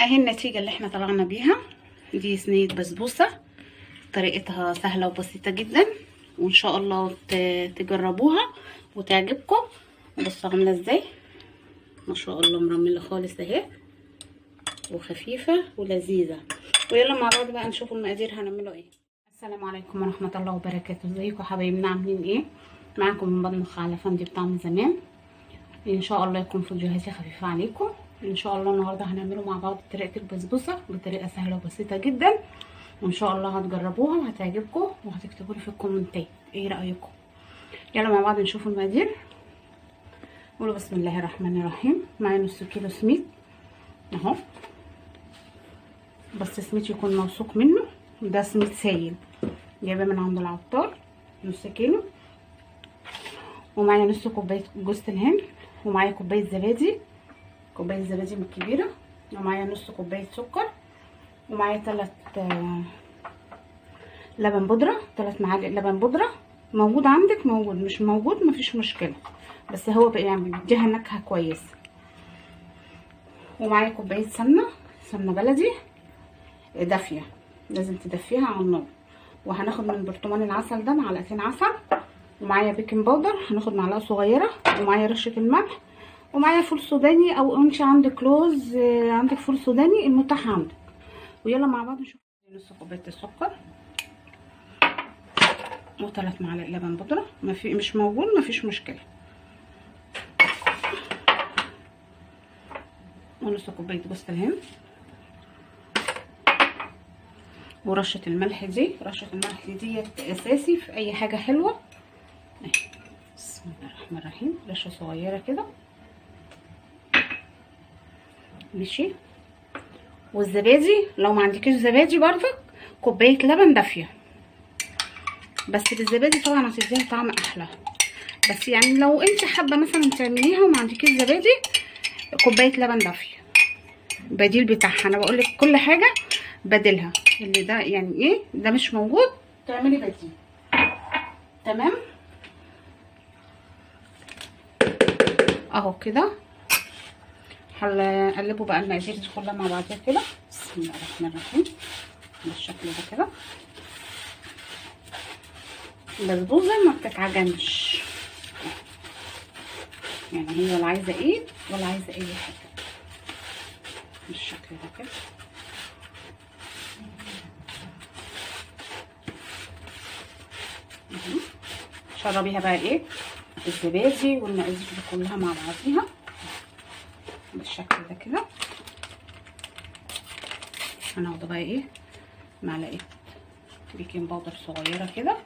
اهي النتيجة اللي احنا طلعنا بيها. دي صينية بسبوسة، طريقتها سهلة وبسيطة جدا، وان شاء الله تجربوها وتعجبكم. بصوا عاملة ازاي، ما شاء الله مرملة خالص اهي، وخفيفة ولذيذة. ويلا مع بعض بقى نشوف المقادير هنعمله ايه. السلام عليكم ورحمة الله وبركاته. ازيكم حبايبنا، عاملين ايه؟ معاكم من بطبخ على فندي بطعم زمان. ان شاء الله يكون فيديوهاتي خفيفة عليكم. ان شاء الله النهارده هنعمله مع بعض طريقة البسبوسة بطريقة سهلة وبسيطة جدا، وان شاء الله هتجربوها وهتعجبكم، وهتكتبوا لي في الكومنتات ايه رأيكم. يلا مع بعض نشوف المقادير. قولوا بسم الله الرحمن الرحيم. معايا نص كيلو سميد اهو، بس سميد يكون موثوق منه، ده سميد سايل جايباه من عند العطار، نص كيلو. ومعايا نص كوبايه جوز الهند، ومعايا كوبايه زبادي، كوبايه زبادي من الكبيره، ومعايا نص كوبايه سكر، ومعايا 3 لبن بودره، 3 معالق لبن بودره. موجود عندك موجود، مش موجود مفيش مشكله، بس هو بقى يعني بيديها نكهه كويسه. ومعايا كوبايه سمنه بلدي دافيه، لازم تدفيها على النار. وهناخد من برطمان العسل ده 2 معلقتين عسل، ومعايا بيكنج باودر هناخد معلقه صغيره، ومعايا رشه الملح، ومعايا فول سوداني او انت عندك لوز، عندك فول سوداني المتاح عندك. ويلا مع بعض نشوف. نص كوبايه السكر، و3 معالق لبن بودره، مش موجود مفيش مشكله، ونص كوبايه جوز الهند، ورشه الملح دي، رشه الملح ديت اساسي في اي حاجه حلوه. بسم الله الرحمن الرحيم، رشه صغيره كده ماشي. والزبادي لو ما عندكيش زبادي برضك كوبايه لبن دافيه، بس بالزبادي طبعا هتديها طعم احلى. بس يعني لو انت حابه مثلا تعمليها وما عندكيش زبادي، كوبايه لبن دافيه بديل بتاعها. انا بقول لك كل حاجه بديلها، اللي ده يعني ايه ده مش موجود تعملي بديل. تمام اهو كده. هنقلبوا بقى المقادير دي كلها مع بعضها كده. بسم الله الرحمن الرحيم، بالشكل ده كده. البسبوسه ما بتتعجنش، يعني هي ولا عايزه ايه ولا عايزه اي حاجه، بالشكل ده كده. شربيها بقى ايه الزبادي والمقادير دي كلها مع بعضيها بالشكل ده كده. هناخد بقى ايه معلقه بيكنج باودر صغيره كده،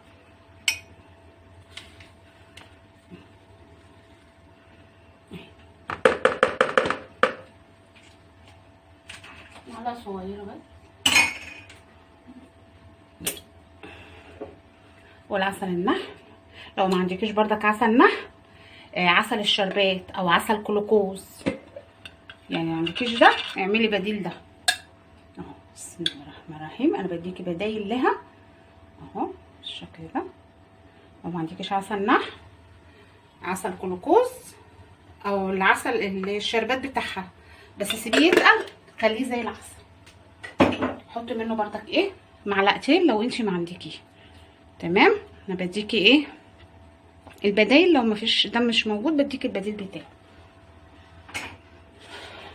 معلقه صغيره بس. والعسل النحل، لو ما عندكيش بردك عسل نحل، عسل الشربات او عسل كلوكوز، يعني ما عندكيش ده اعملي بديل ده اهو. بسم الله الرحمن الرحيم، انا بديكي بدايل لها اهو بالشكل ده. لو ما عندكيش عسل نحل، عسل كلوكوز او العسل الشربات بتاعها، بس سيبيه يتقل خليه زي العسل. حطي منه بردك ايه معلقتين لو انتي ما عندكيه. تمام، انا بديكي ايه البدايل، لو مفيش ده مش موجود بديكي البديل بتاعه.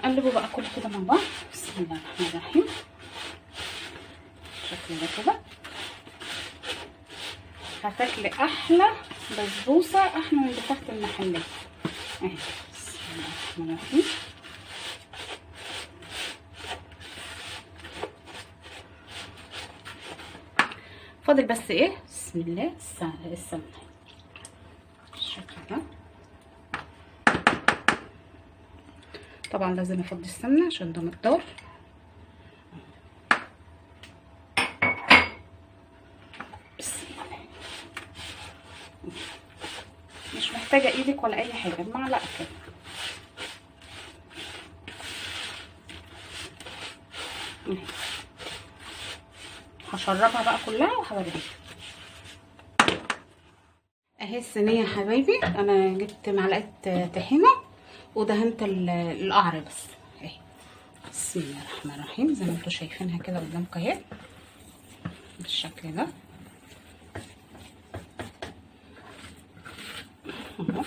قلبوا بقى كل كده مع بعض. بسم الله الرحمن الرحيم، بالشكل ده كده. هتاكلي احلى بسبوسه، احلى من بتاعت المحلات اهي. بسم الله الرحمن الرحيم. فاضل بس ايه بسم الله السمنه بالشكل ده. طبعا لازم افضي السمنه عشان ده مقدار. بسم الله، مش محتاجه ايدك ولا اي حاجه، بمعلقه كده. هشربها بقى كلها وهوريها. اهي الصينيه يا حبايبي، انا جبت معلقه طحينه ودهنت القعر بس اهي. بسم الله الرحمن الرحيم. زي ما انتوا شايفينها كده قدامكم اهي بالشكل ده اهو.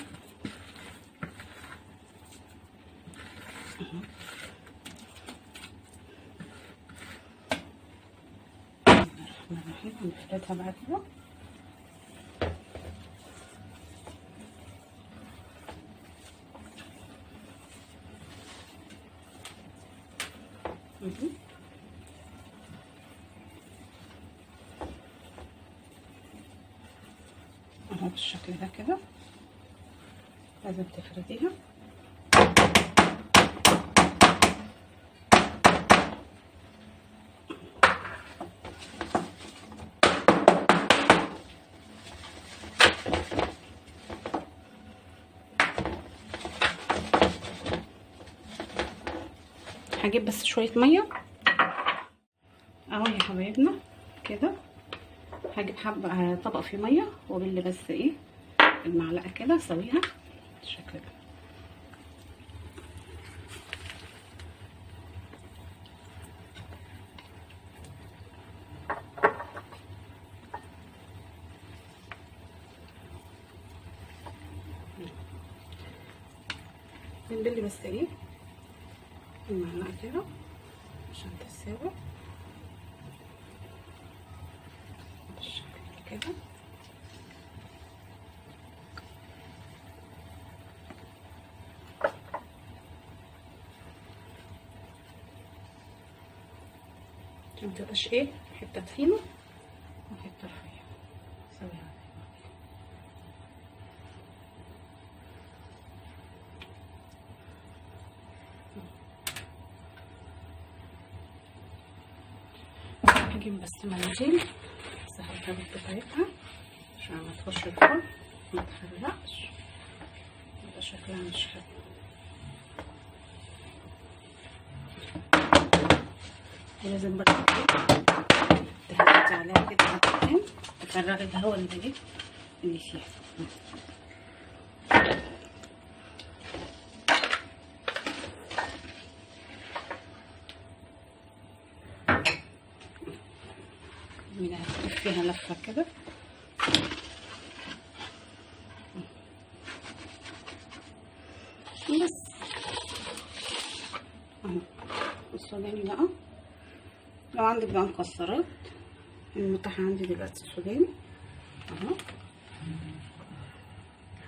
هنفردها بقى كده اهو بالشكل ده كده. لازم تفرديها هجيب بس شويه ميه اهو يا حبايبنا كده. هجيب حبه طبق فيه ميه وابل بس ايه المعلقه كده اسويها بالشكل ده. بنبل بس ايه المعلقه كده عشان تتساوي بالشكل كده. عشان متبقاش ايه حته تخينه وحته رفيعه. سويها هجيب بس مناديل اسهل الكبد بتاعتها عشان ما تخش الفرن ما تحرقش يبقى شكلها مش حلو. ولازم بقى تهدي عليها كده عشان تفرغي الهواء اللي فيها. فيها لفه كده بس اهو. السوداني بقى لو عندك بقى مكسرات المتاحه عندي دلوقتي السوداني اهو.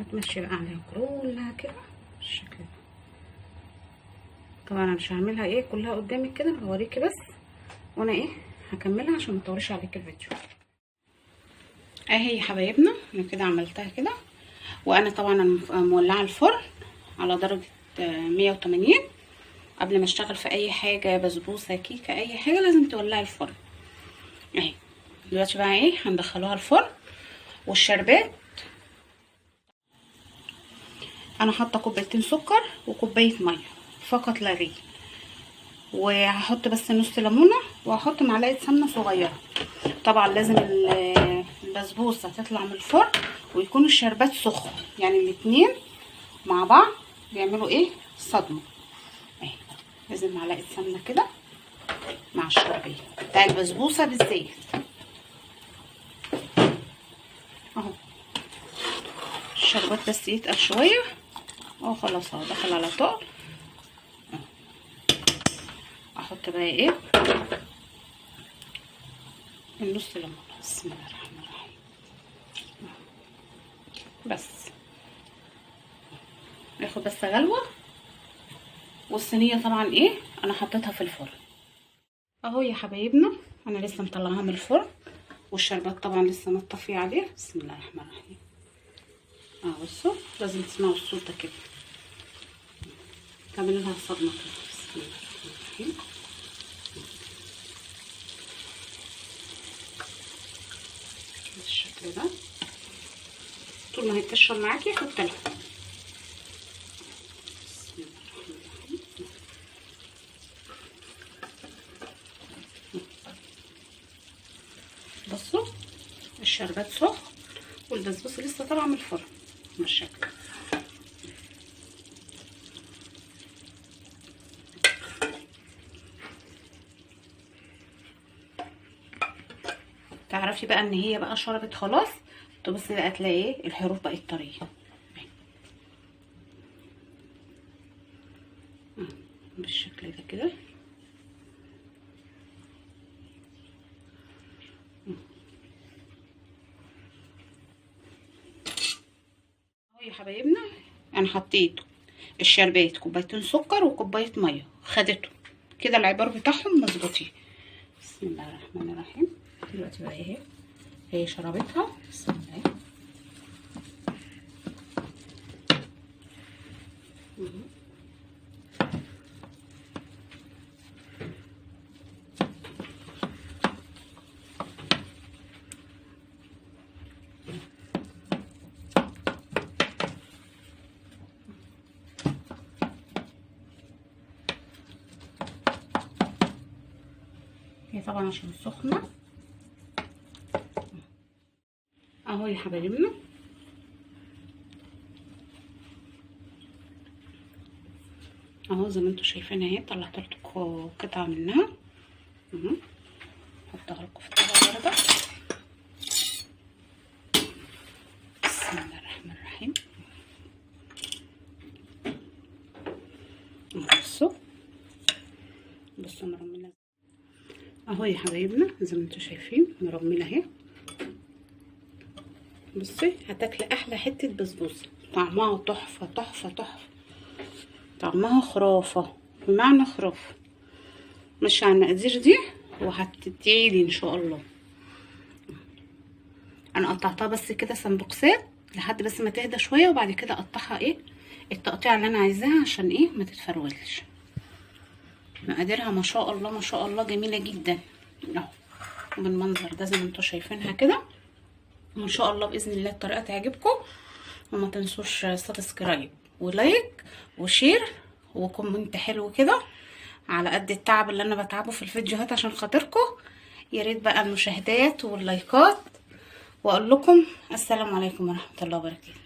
هتمشي بقى عليها كلها كده بالشكل ده. طبعا انا مش هعملها ايه كلها قدامك كده بوريكي بس وانا ايه هكملها عشان ما اطولش عليك الفيديو. اهي يا حبايبنا انا كده عملتها كده. وانا طبعا مولعه الفرن على درجه 180. قبل ما اشتغل في اي حاجه بسبوسه كيكه اي حاجه لازم تولعي الفرن اهي. دلوقتي بقى ايه هندخلوها الفرن. والشربات انا حاطه كوبايتين سكر وكوبايه ميه فقط لا غير. وهحط بس نص ليمونه وهحط معلقه سمنه صغيره. طبعا لازم البسبوسه تطلع من الفرن ويكون الشربات سخن يعني الاتنين مع بعض بيعملوا ايه صدمه اهي. لازم معلقه سمنه كده مع الشربيه بتاع البسبوسه بالزيت اهو. الشربات بس يتقل شويه اهو خلاص اهو دخل على طول. احط بقى ايه النص ليمونه. بسم الله الرحمن الرحيم. بس ناخد بس غلوه. والصينيه طبعا ايه انا حطيتها في الفرن اهو يا حبايبنا. انا لسه مطلعاها من الفرن والشربات طبعا لسه مطفيه عليه. بسم الله الرحمن الرحيم اهو. بصوا لازم تسمعوا الصوت ده كده تعمل لها صدمه كده. بسم الله الرحمن الرحيم. بالشكل ده طول ما هي بتشرب معاكي حطي لها. بصوا الشربات سخن والبسبوسه لسه طالعه من الفرن بالشكل. تعرفي بقى ان هي بقى شربت خلاص، تبصي بقى تلاقي ايه الحروف بقت طريه بالشكل ده كده. اهو يا حبايبنا انا حطيت الشربات كوبايتين سكر وكوبايه ميه، خدته كده العبار بتاعهم مظبوطين. بسم الله الرحمن الرحيم. دلوقتي بقى اهي هي شربتها. بسم الله. هي طبعا عشان سخنه اهو يا حبايبنا. اهو زي ما انتم شايفين اهي طلعت لكم قطعه منها اهو، هحطها لكم في الطبق برده. بسم الله الرحمن الرحيم. بصوا مرمله اهو يا حبايبنا زي ما انتم شايفين مرمله اهي. بصي هتاكلي احلى حته بسبوسه، طعمها تحفه تحفه تحفه، طعمها خرافه بمعنى خرافه. مش على المقادير دي وهتدعيلي ان شاء الله. انا قطعتها بس كده سمبوكسات لحد بس ما تهدى شويه، وبعد كده اقطعها ايه التقطيع اللي انا عايزاها عشان ايه ما تتفرولش. مقاديرها ما شاء الله ما شاء الله جميله جدا اهو بالمنظر ده زي ما انتم شايفينها كده. وان شاء الله باذن الله الطريقه تعجبكم، وما تنسوش سبسكرايب ولايك وشير وكومنت حلو كده على قد التعب اللي انا بتعبه في الفيديوهات عشان خاطركم. يا ريت بقى المشاهدات واللايكات، واقول لكم السلام عليكم ورحمه الله وبركاته.